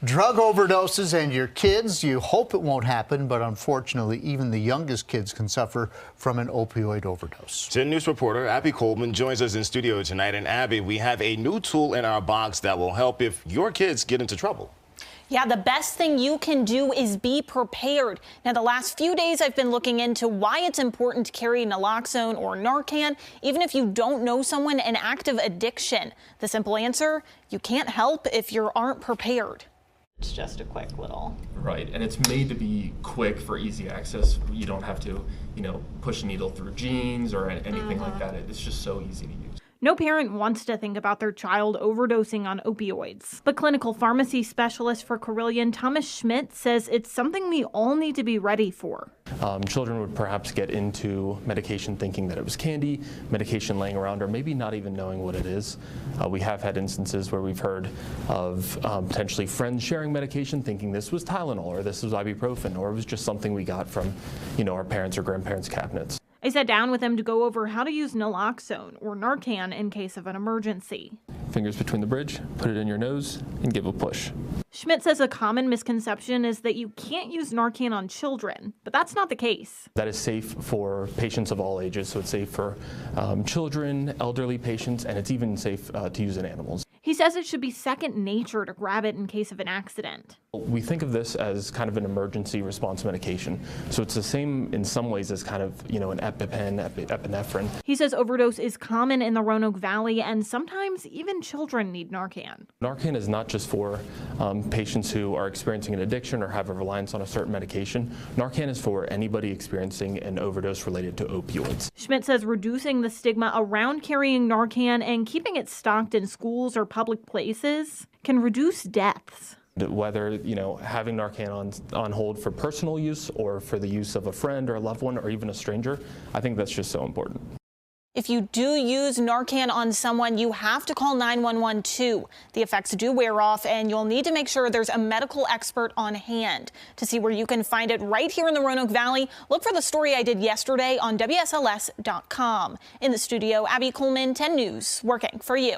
Drug overdoses and your kids, you hope it won't happen, but unfortunately, even the youngest kids can suffer from an opioid overdose. 10 News reporter Abby Coleman joins us in studio tonight. And Abby, we have a new tool in our box that will help if your kids get into trouble. Yeah, the best thing you can do is be prepared. Now, the last few days I've been looking into why it's important to carry naloxone or Narcan, even if you don't know someone in active addiction. The simple answer, you can't help if you aren't prepared. It's just a quick little. Right, and it's made to be quick for easy access. You don't have to, push a needle through jeans or anything like that. It's just so easy to use. No parent wants to think about their child overdosing on opioids. But clinical pharmacy specialist for Carilion, Thomas Schmidt, says it's something we all need to be ready for. Children would perhaps get into medication thinking that it was candy, medication laying around, or maybe not even knowing what it is. We have had instances where we've heard of potentially friends sharing medication thinking this was Tylenol or this was ibuprofen or it was just something we got from, our parents' or grandparents' cabinets. I sat down with him to go over how to use naloxone or Narcan in case of an emergency. Fingers between the bridge, put it in your nose, and give a push. Schmidt says a common misconception is that you can't use Narcan on children, but that's not the case. That is safe for patients of all ages, so it's safe for children, elderly patients, and it's even safe to use in animals. He says it should be second nature to grab it in case of an accident. We think of this as kind of an emergency response medication. So it's the same in some ways as kind of, an EpiPen, epinephrine. He says overdose is common in the Roanoke Valley and sometimes even children need Narcan. Narcan is not just for patients who are experiencing an addiction or have a reliance on a certain medication. Narcan is for anybody experiencing an overdose related to opioids. Schmidt says reducing the stigma around carrying Narcan and keeping it stocked in schools or public places can reduce deaths. Whether, having Narcan on hold for personal use or for the use of a friend or a loved one or even a stranger, I think that's just so important. If you do use Narcan on someone, you have to call 911 too. The effects do wear off, and you'll need to make sure there's a medical expert on hand. To see where you can find it right here in the Roanoke Valley, look for the story I did yesterday on WSLS.com. In the studio, Abby Coleman, 10 News, working for you.